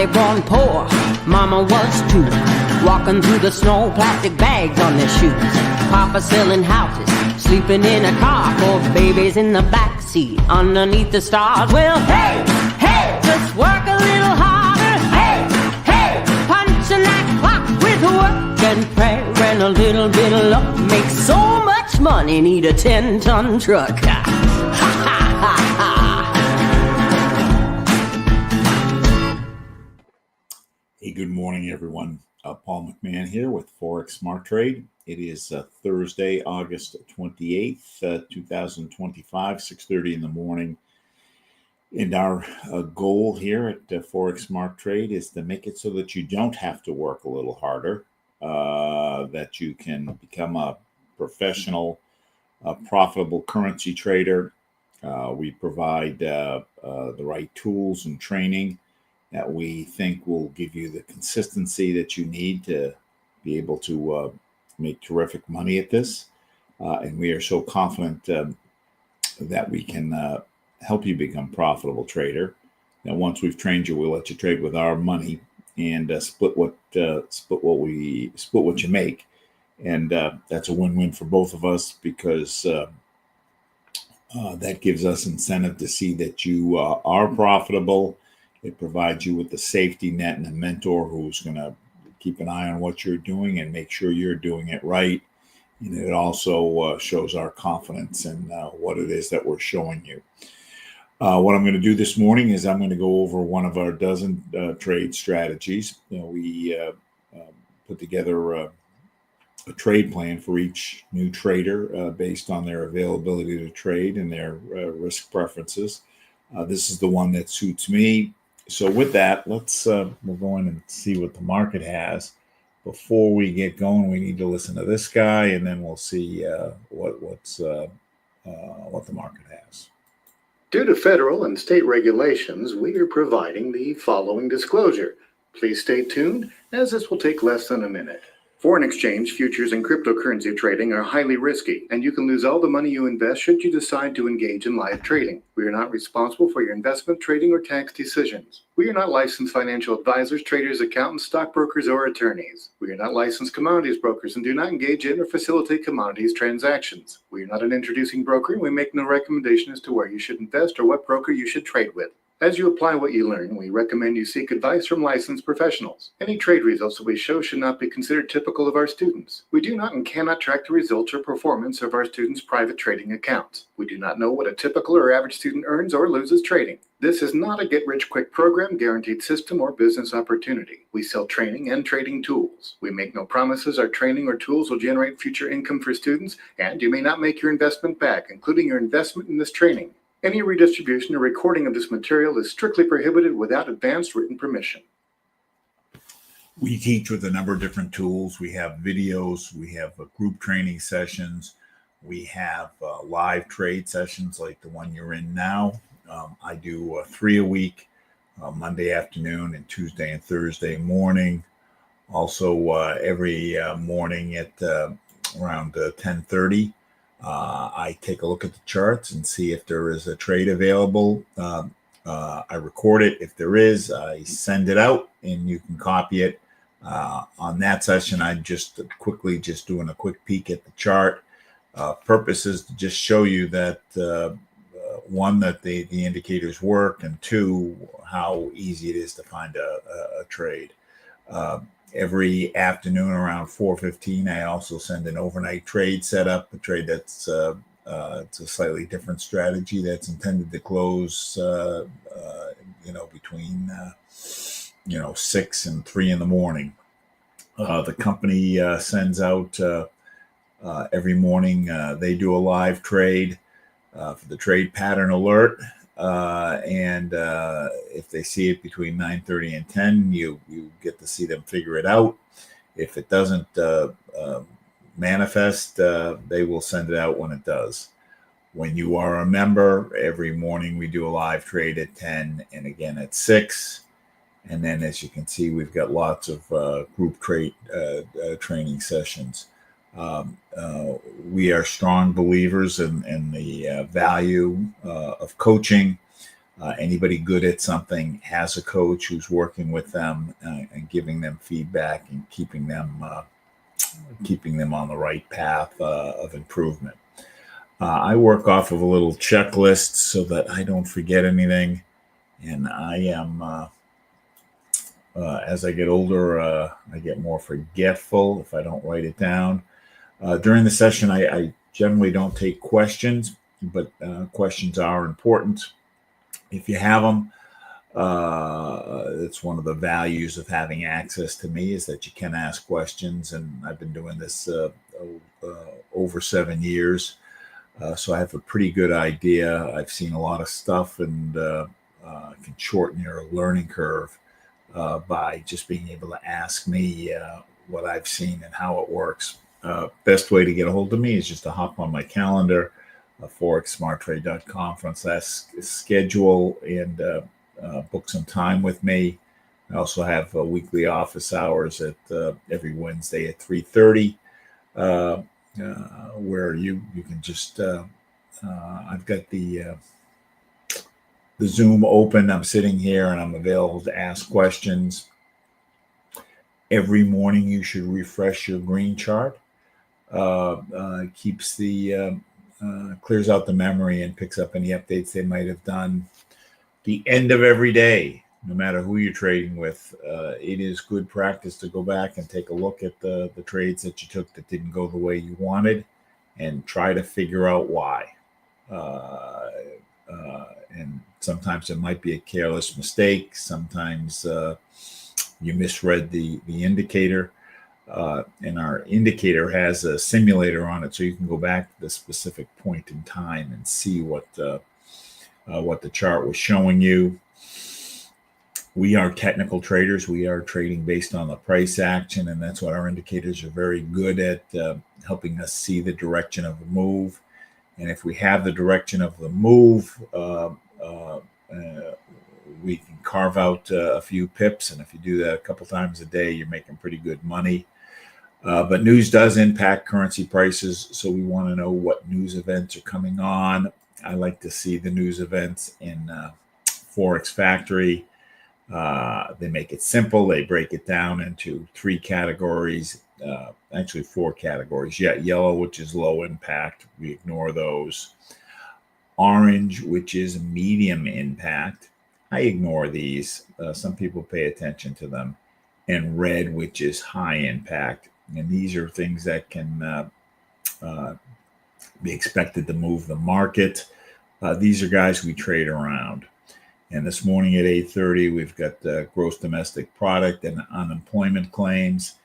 Daddy born poor, Mama was too. Walking through the snow, plastic bags on their shoes. Papa selling houses, sleeping in a car. 4 babies in the backseat, underneath the stars. Well, hey, hey, just work a little harder. Hey, hey, punching that clock with work and prayer and a little bit of luck. Make so much money, need a 10-ton truck. Ha, ha, ha, ha. Hey, good morning, everyone. Paul McMann here with Forex Smart Trade. It is Thursday, August 28th, 2025, 6:30 in the morning. And our goal here at Forex Smart Trade is to make it so that you don't have to work a little harder, that you can become a professional, profitable currency trader. We provide the right tools and training that we think will give you the consistency that you need to be able to make terrific money at this. And we are so confident that we can help you become a profitable trader. Now, once we've trained you, we'll let you trade with our money and split what you make. And that's a win-win for both of us, because that gives us incentive to see that you are profitable. It provides you with a safety net and a mentor who's going to keep an eye on what you're doing and make sure you're doing it right. And it also shows our confidence in what it is that we're showing you. What I'm going to do this morning is I'm going to go over one of our dozen trade strategies. We put together a trade plan for each new trader based on their availability to trade and their risk preferences. This is the one that suits me. So with that, let's we'll go in and see what the market has. Before we get going, we need to listen to this guy, and then we'll see what the market has. Due to federal and state regulations, we are providing the following disclosure. Please stay tuned, as this will take less than a minute. Foreign exchange, futures, and cryptocurrency trading are highly risky, and you can lose all the money you invest should you decide to engage in live trading. We are not responsible for your investment, trading, or tax decisions. We are not licensed financial advisors, traders, accountants, stockbrokers, or attorneys. We are not licensed commodities brokers and do not engage in or facilitate commodities transactions. We are not an introducing broker, and we make no recommendation as to where you should invest or what broker you should trade with. As you apply what you learn, we recommend you seek advice from licensed professionals. Any trade results that we show should not be considered typical of our students. We do not and cannot track the results or performance of our students' private trading accounts. We do not know what a typical or average student earns or loses trading. This is not a get-rich-quick program, guaranteed system, or business opportunity. We sell training and trading tools. We make no promises our training or tools will generate future income for students, and you may not make your investment back, including your investment in this training. Any redistribution or recording of this material is strictly prohibited without advance written permission. We teach with a number of different tools. We have videos, we have group training sessions, we have live trade sessions like the one you're in now. I do 3 a week, Monday afternoon and Tuesday and Thursday morning. Also every morning at around 10:30. I take a look at the charts and see if there is a trade available. I record it. If there is, I send it out and you can copy it. On that session, I'm just doing a quick peek at the chart. Purpose is to just show you that, one, that the indicators work, and two, how easy it is to find a trade. Every afternoon around 4:15, I also send an overnight trade setup, a trade that's it's a slightly different strategy that's intended to close, between 6 and 3 in the morning. The company sends out every morning. They do a live trade for the trade pattern alert. And if they see it between 9:30 and 10, you get to see them figure it out. If it doesn't manifest, they will send it out when it does. When you are a member, every morning we do a live trade at 10 and again at 6. And then, as you can see, we've got lots of group training sessions. We are strong believers in the value of coaching. Anybody good at something has a coach who's working with them and giving them feedback and keeping them on the right path of improvement. I work off of a little checklist so that I don't forget anything, and I am as I get older, I get more forgetful if I don't write it down. During the session, I generally don't take questions, but questions are important. If you have them, it's one of the values of having access to me is that you can ask questions. And I've been doing this over 7 years. So I have a pretty good idea. I've seen a lot of stuff and can shorten your learning curve by just being able to ask me what I've seen and how it works. Best way to get a hold of me is just to hop on my calendar, forexsmarttrade.com/schedule, and book some time with me. I also have weekly office hours at every Wednesday at 3:30, where you can just I've got the Zoom open. I'm sitting here and I'm available to ask questions. Every morning you should refresh your green chart. Keeps the clears out the memory and picks up any updates they might have done. The end of every day, no matter who you're trading with, it is good practice to go back and take a look at the trades that you took that didn't go the way you wanted and try to figure out why. And sometimes it might be a careless mistake. Sometimes you misread the indicator. And our indicator has a simulator on it, so you can go back to the specific point in time and see what the chart was showing you. We are technical traders. We are trading based on the price action, and that's what our indicators are very good at, helping us see the direction of a move. And if we have the direction of the move, we can carve out a few pips. And if you do that a couple times a day, you're making pretty good money. But news does impact currency prices, so we want to know what news events are coming on. I like to see the news events in Forex Factory. They make it simple. They break it down into 3 categories, actually 4 categories. Yellow, which is low impact. We ignore those. Orange, which is medium impact. I ignore these. Some people pay attention to them. And red, which is high impact. And these are things that can be expected to move the market. These are guys we trade around. And this morning at 8:30, we've got gross domestic product and unemployment claims.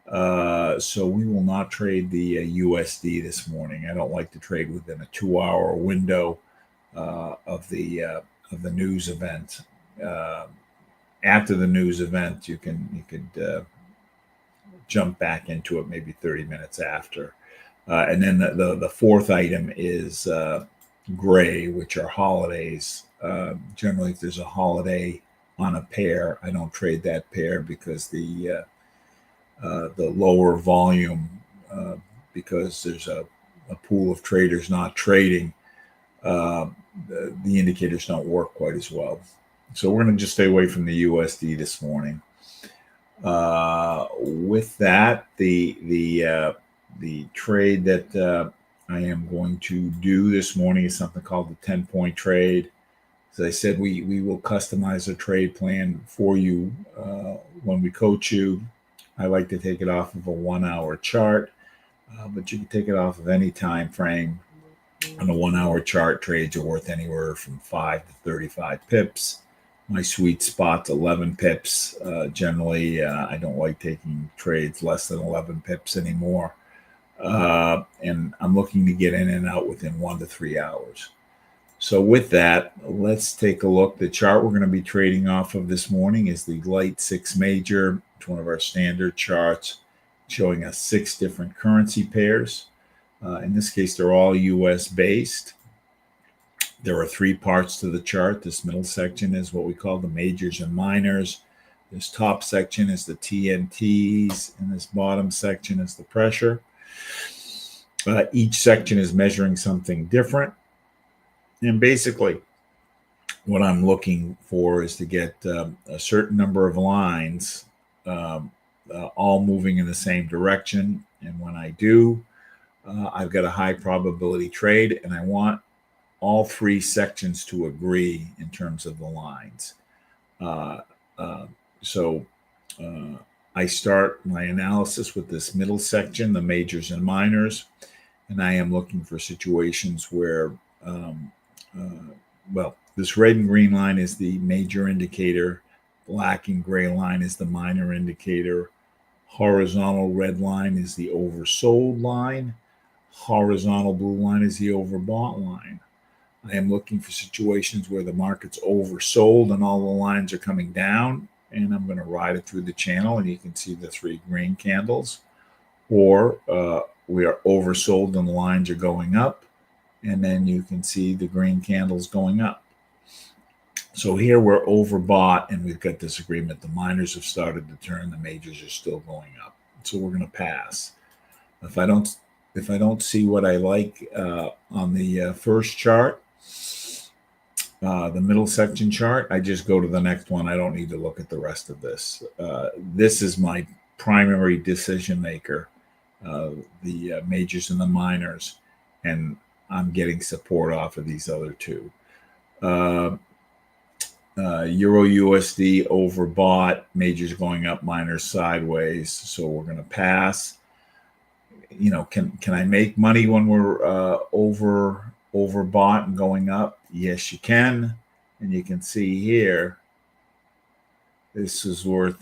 So we will not trade the USD this morning. I don't like to trade within a 2-hour window of the news event. After the news event, you could jump back into it maybe 30 minutes after. And then the fourth item is gray, which are holidays. Generally, if there's a holiday on a pair, I don't trade that pair because the lower volume, because there's a pool of traders not trading, the indicators don't work quite as well. So we're going to just stay away from the USD this morning. With that, the trade that I am going to do this morning is something called the 10-point trade. As I said, we will customize a trade plan for you when we coach you. I like to take it off of a 1-hour chart, but you can take it off of any time frame. On a 1-hour chart, trades are worth anywhere from 5 to 35 pips. My sweet spot's 11 pips. Generally, I don't like taking trades less than 11 pips anymore. And I'm looking to get in and out within 1 to 3 hours. So with that, let's take a look. The chart we're going to be trading off of this morning is the Light 6 Major. It's one of our standard charts showing us 6 different currency pairs. In this case, they're all US based. There are 3 parts to the chart. This middle section is what we call the majors and minors. This top section is the TNTs, and this bottom section is the pressure. Each section is measuring something different. And basically, what I'm looking for is to get a certain number of lines all moving in the same direction. And when I do, I've got a high probability trade, and I want all three sections to agree in terms of the lines. Uh, uh, so I start my analysis with this middle section, the majors and minors, and I am looking for situations where, this red and green line is the major indicator, black and gray line is the minor indicator, horizontal red line is the oversold line, horizontal blue line is the overbought line. I am looking for situations where the market's oversold and all the lines are coming down, and I'm going to ride it through the channel, and you can see the three green candles. Or we are oversold and the lines are going up, and then you can see the green candles going up. So here we're overbought, and we've got disagreement. The minors have started to turn, the majors are still going up. So we're going to pass. If I don't see what I like on the first chart, the middle section chart, I just go to the next one. I don't need to look at the rest of this. This is my primary decision maker, the majors and the minors, and I'm getting support off of these other two. Euro USD overbought, majors going up, minors sideways. So we're going to pass. Can I make money when we're overbought and going up? Yes, you can. And you can see here, this is worth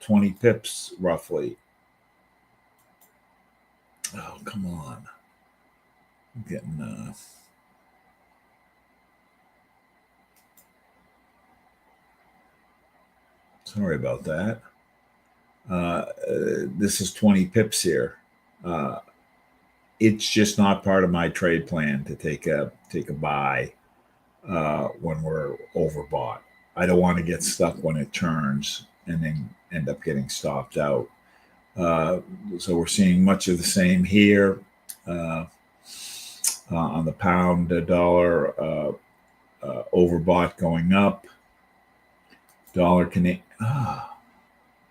20 pips roughly. Oh, come on. I'm getting sorry about that. This is 20 pips here. It's just not part of my trade plan to take a buy when we're overbought. I don't want to get stuck when it turns and then end up getting stopped out. So we're seeing much of the same here on the pound dollar, overbought going up. Dollar Canadian.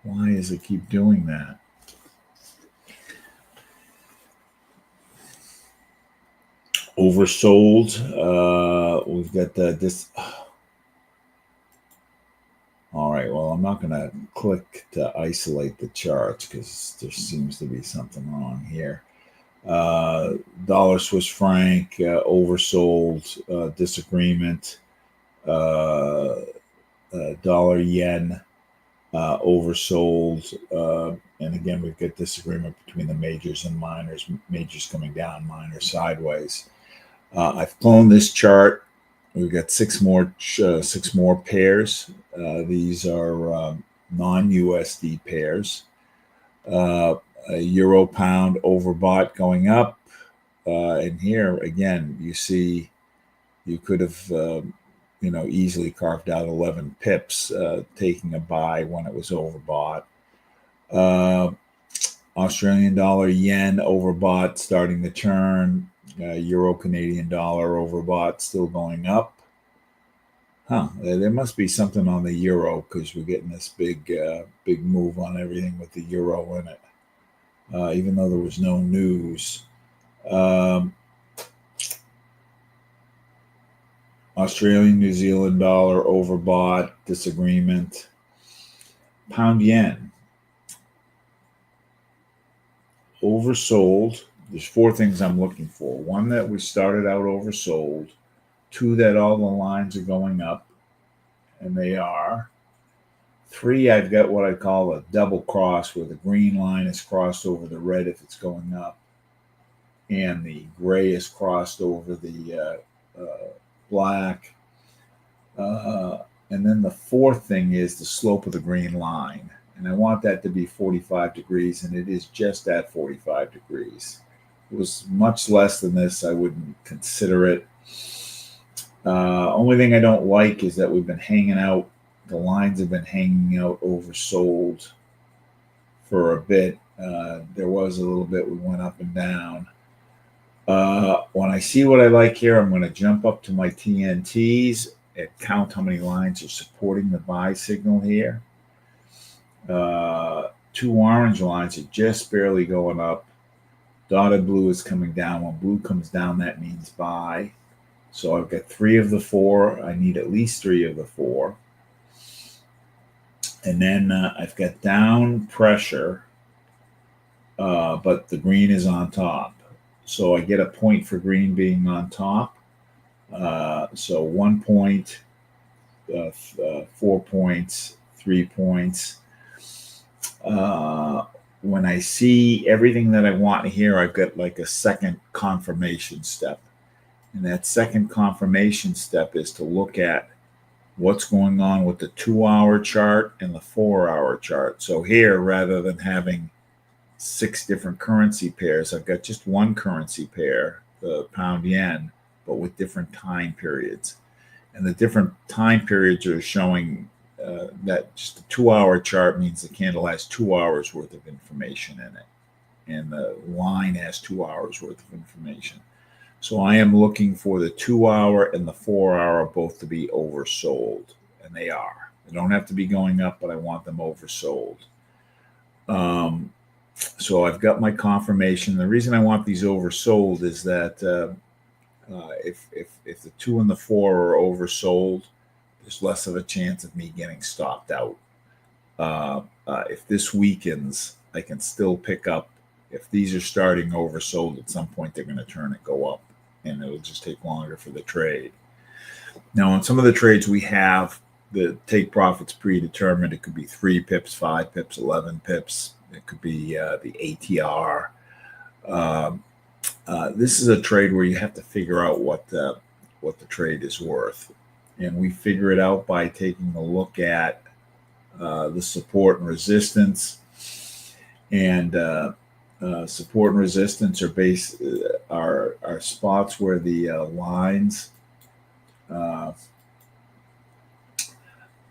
Why does it keep doing that? Oversold. We've got this. All right. Well, I'm not going to click to isolate the charts because there seems to be something wrong here. Dollar Swiss franc oversold, disagreement. Dollar yen oversold, and again we've got disagreement between the majors and minors. Majors coming down, minors sideways. I've cloned this chart. We've got six more pairs. These are non-USD pairs. Euro pound overbought going up, and here again you see you could have easily carved out 11 pips taking a buy when it was overbought. Australian dollar yen overbought starting to turn. Euro Canadian dollar overbought still going up. There must be something on the euro because we're getting this big move on everything with the euro in it, even though there was no news. Australian New Zealand dollar overbought, disagreement. Pound yen oversold. There's four things I'm looking for. One, that we started out oversold. Two, that all the lines are going up, and they are. Three, I've got what I call a double cross, where the green line is crossed over the red if it's going up, and the gray is crossed over the black. And then the fourth thing is the slope of the green line. And I want that to be 45 degrees, and it is just at 45 degrees. If it was much less than this, I wouldn't consider it. Only thing I don't like is that we've been hanging out. The lines have been hanging out oversold for a bit. There was a little bit we went up and down. When I see what I like here, I'm going to jump up to my TNTs count how many lines are supporting the buy signal here. 2 orange lines are just barely going up. Dotted blue is coming down. When blue comes down, that means buy. So I've got 3 of the 4. I need at least 3 of the 4. And then I've got down pressure, but the green is on top. So I get a point for green being on top. So 1 point, 4 points, 3 points. When I see everything that I want here, I've got like a second confirmation step. And that second confirmation step is to look at what's going on with the 2-hour chart and the 4-hour chart. So here, rather than having 6 different currency pairs, I've got just one currency pair, the pound yen, but with different time periods. And the different time periods are showing that just the 2-hour chart means the candle has 2 hours worth of information in it. And the line has 2 hours worth of information. So I am looking for the 2-hour and the 4-hour both to be oversold. And they are. They don't have to be going up, but I want them oversold. So I've got my confirmation. The reason I want these oversold is that if the 2 and the 4 are oversold, there's less of a chance of me getting stopped out. If this weakens, I can still pick up. If these are starting oversold, at some point they're going to turn and go up, and it'll just take longer for the trade. Now, on some of the trades we have, the take profits predetermined. It could be 3 pips, 5 pips, 11 pips. It could be the ATR. This is a trade where you have to figure out what the trade is worth. And we figure it out by taking a look at the support and resistance. And support and resistance are spots where the lines,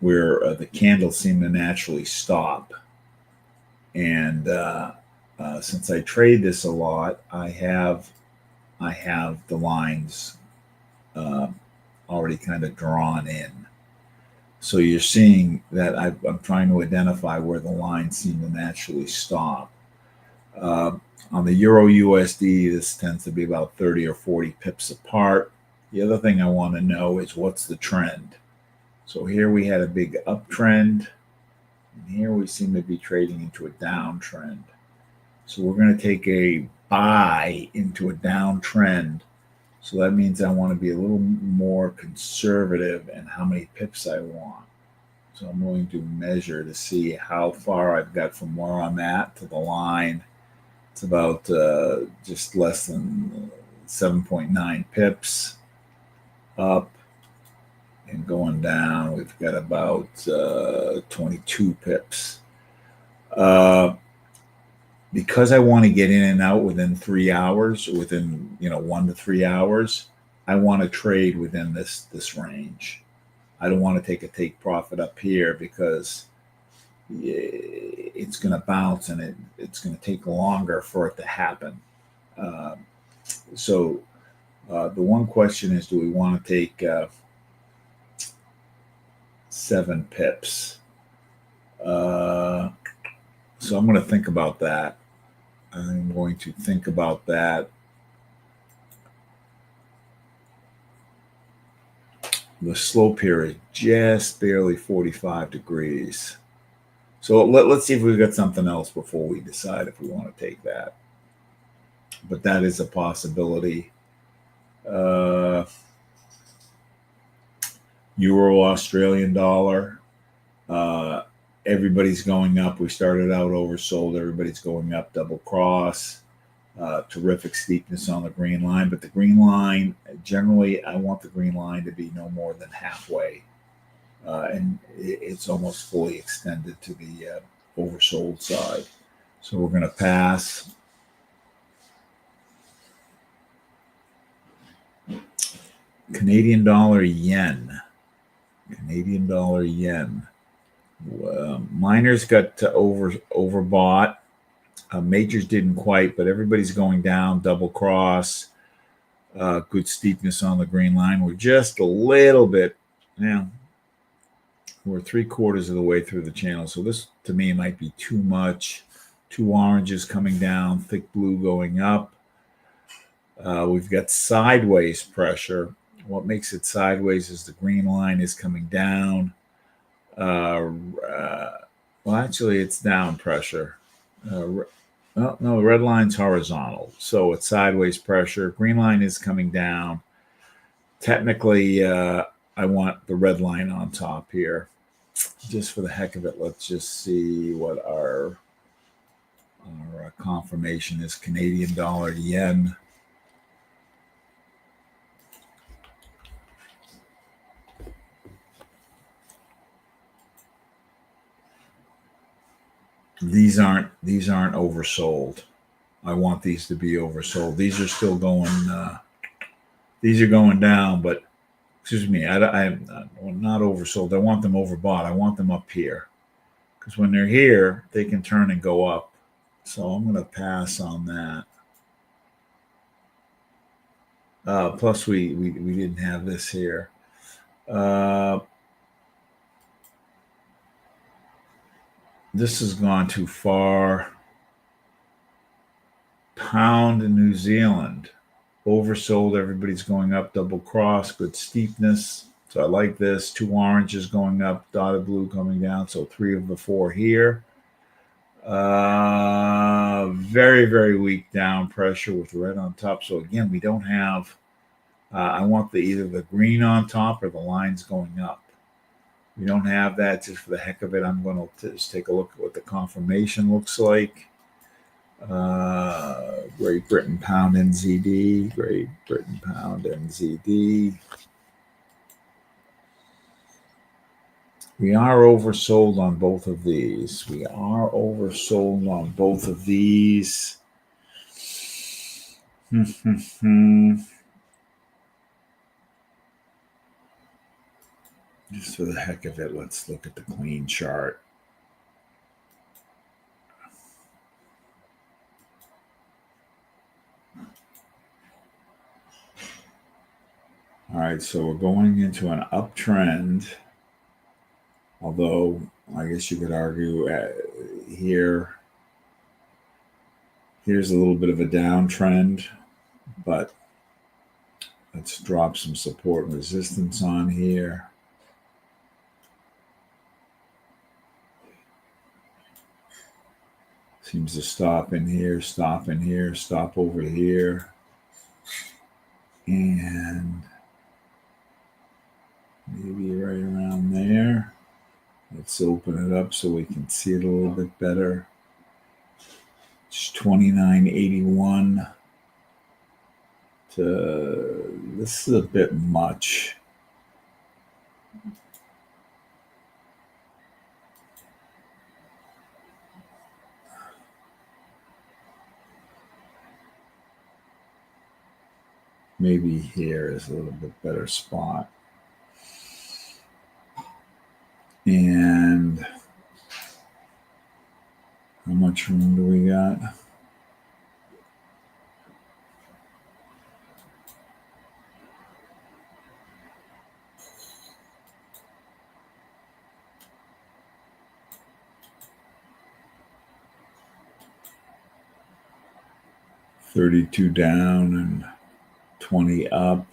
where the candles seem to naturally stop. And since I trade this a lot, I have the lines already kind of drawn in. So you're seeing that I'm trying to identify where the lines seem to naturally stop. On the Euro USD, this tends to be about 30 or 40 pips apart. The other thing I want to know is what's the trend. So here we had a big uptrend, and here we seem to be trading into a downtrend. So we're going to take a buy into a downtrend. So that means I want to be a little more conservative in how many pips I want. So I'm going to measure to see how far I've got from where I'm at to the line. It's about just less than 7.9 pips up, and going down, we've got about 22 pips. Because I want to get in and out within 3 hours, within 1 to 3 hours, I want to trade within this range. I don't want to take profit up here because it's going to bounce and it's going to take longer for it to happen. So the one question is, do we want to take 7 pips? So I'm going to think about that. I'm going to think about that. The slope here is just barely 45 degrees. So let's see if we've got something else before we decide if we want to take that. But that is a possibility. Euro Australian dollar. Everybody's going up. We started out oversold. Everybody's going up, double cross. Terrific steepness on the green line. But the green line, generally, I want the green line to be no more than halfway. And it's almost fully extended to the oversold side. So we're going to pass. Canadian dollar yen. Canadian dollar yen. Miners got overbought. Majors didn't quite, but everybody's going down. Double cross. Good steepness on the green line. We're just a little bit Now, we're 3/4 of the way through the channel, so this to me might be too much. 2 oranges coming down, thick blue going up. We've got sideways pressure. What makes it sideways is the green line is coming down. Well, actually, it's down pressure. Well, no, the red line's horizontal, so it's sideways pressure. Green line is coming down. Technically, I want the red line on top here. Just for the heck of it, let's just see what our confirmation is. Canadian dollar, yen. These aren't oversold. I want these to be oversold. These are still going. These are going down, but excuse me, I'm not oversold. I want them overbought. I want them up here because when they're here, they can turn and go up. So I'm going to pass on that. Plus, we didn't have this here. This has gone too far. Pound in New Zealand. Oversold. Everybody's going up. Double cross. Good steepness. So I like this. 2 oranges going up. Dotted blue coming down. So 3 of the 4 here. Very, very weak down pressure with red on top. So again, we don't have. I want either the green on top or the lines going up. We don't have that. Just for the heck of it, I'm going to just take a look at what the confirmation looks like. Great Britain pound NZD. Great Britain pound NZD. We are oversold on both of these. Just for the heck of it, let's look at the clean chart. All right, so we're going into an uptrend, although I guess you could argue here's a little bit of a downtrend, but let's drop some support and resistance on here. Seems to stop in here, stop over here. And maybe right around there. Let's open it up so we can see it a little bit better. It's 29.81 to, this is a bit much. Maybe here is a little bit better spot. And how much room do we got? $32 down and 20 up.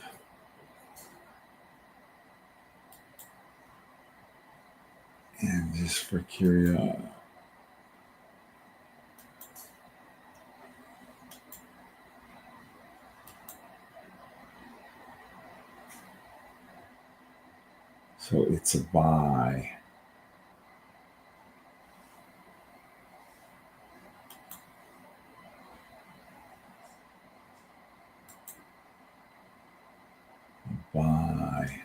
And just for curiosity, so it's a buy. Buy.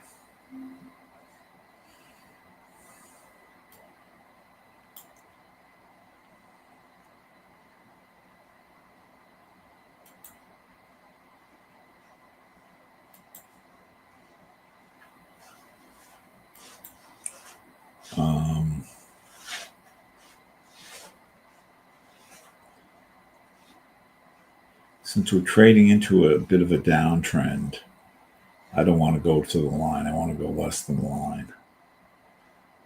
Since we're trading into a bit of a downtrend, I don't want to go to the line. I want to go less than the line.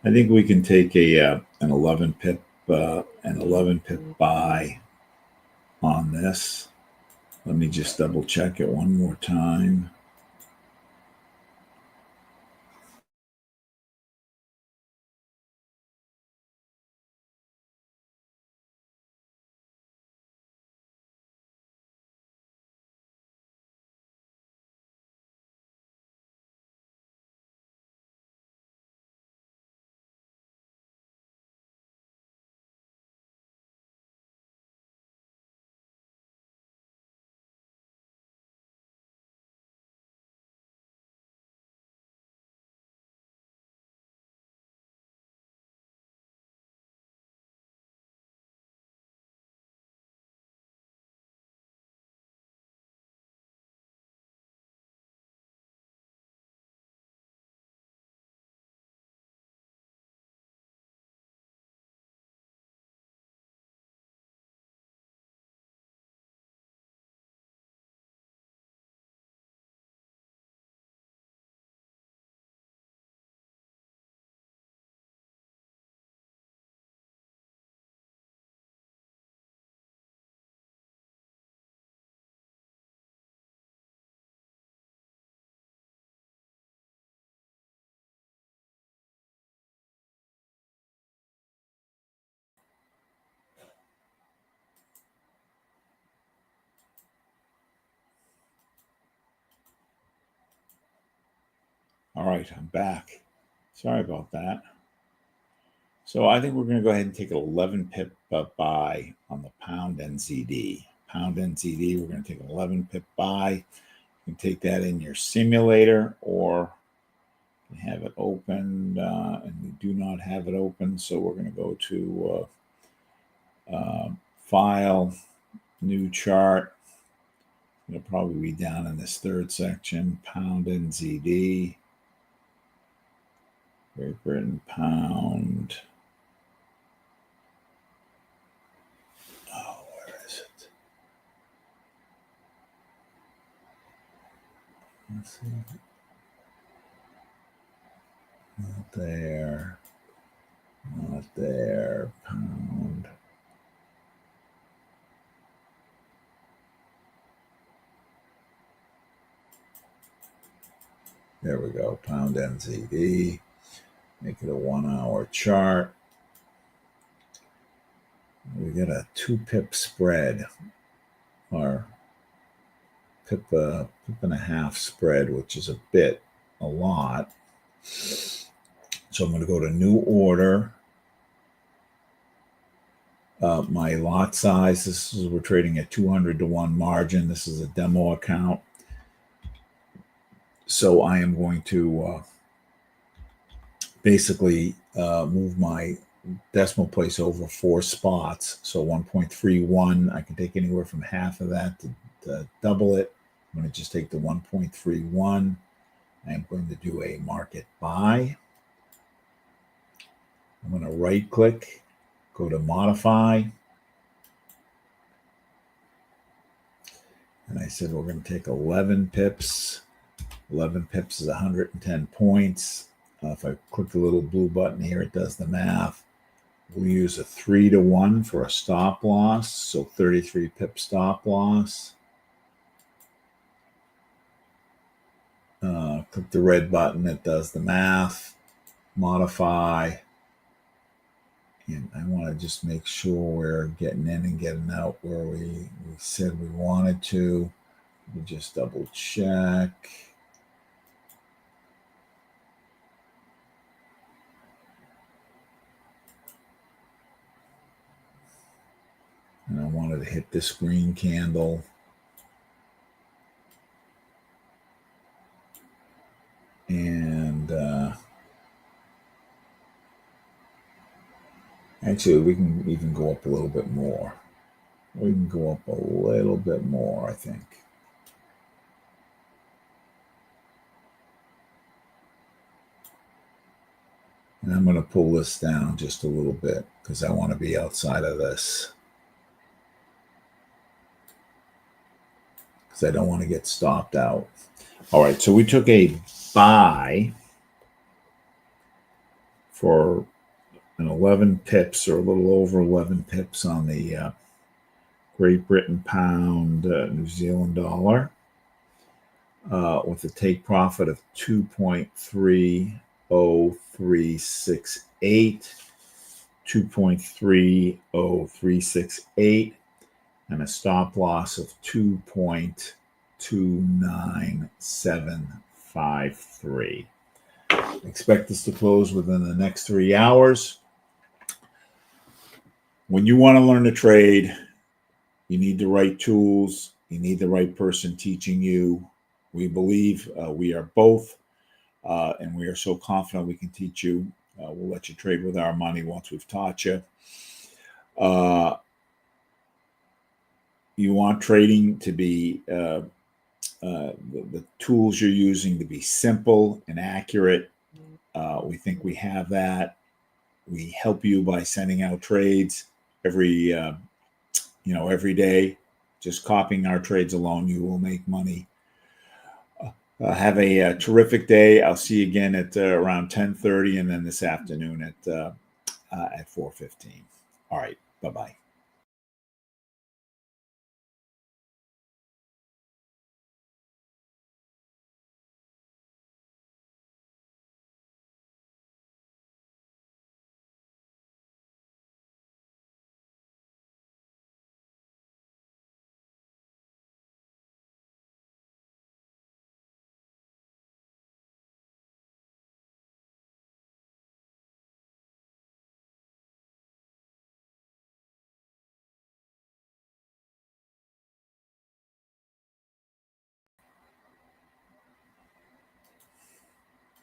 I think we can take an 11 pip buy on this. Let me just double check it one more time. All right, I'm back. Sorry about that. So I think we're going to go ahead and take an 11 pip buy on the pound NZD. Pound NZD, we're going to take an 11 pip buy. You can take that in your simulator, or you have it open, and we do not have it open. So we're going to go to File, New Chart. It'll probably be down in this third section, Pound NZD. Great Britain pound. Oh, where is it? Let's see. Not there. Not there. Pound. There we go. Pound NZD. Make it a 1 hour chart. We get a 2 pip spread, or pip and a half spread, which is a lot. So I'm going to go to new order. My lot size, we're trading at 200 to 1 margin. This is a demo account. So I am going to basically move my decimal place over 4 spots. So 1.31, I can take anywhere from half of that to double it. I'm going to just take the 1.31. I am going to do a market buy. I'm going to right click, go to modify. And I said we're going to take 11 pips. 11 pips is 110 points. If I click the little blue button here, it does the math. We'll use a 3 to 1 for a stop loss. So 33 pip stop loss. Click the red button, it does the math. Modify. And I want to just make sure we're getting in and getting out where we said we wanted to. We just double check. And I wanted to hit this green candle. And actually, we can even go up a little bit more. We can go up a little bit more, I think. And I'm going to pull this down just a little bit because I want to be outside of this. because I don't want to get stopped out. All right, so we took a buy for an 11 pips or a little over 11 pips on the Great Britain pound, New Zealand dollar, with a take profit of 2.30368, 2.30368, and a stop loss of 2.29753. Expect this to close within the next 3 hours. When you want to learn to trade, you need the right tools. You need the right person teaching you. We believe we are both, and we are so confident we can teach you. We'll let you trade with our money once we've taught you. You want trading to be the tools you're using to be simple and accurate. We think we have that. We help you by sending out trades every day. Just copying our trades alone, you will make money. Have a terrific day. I'll see you again at around 10:30, and then this afternoon at 4:15. All right. Bye-bye.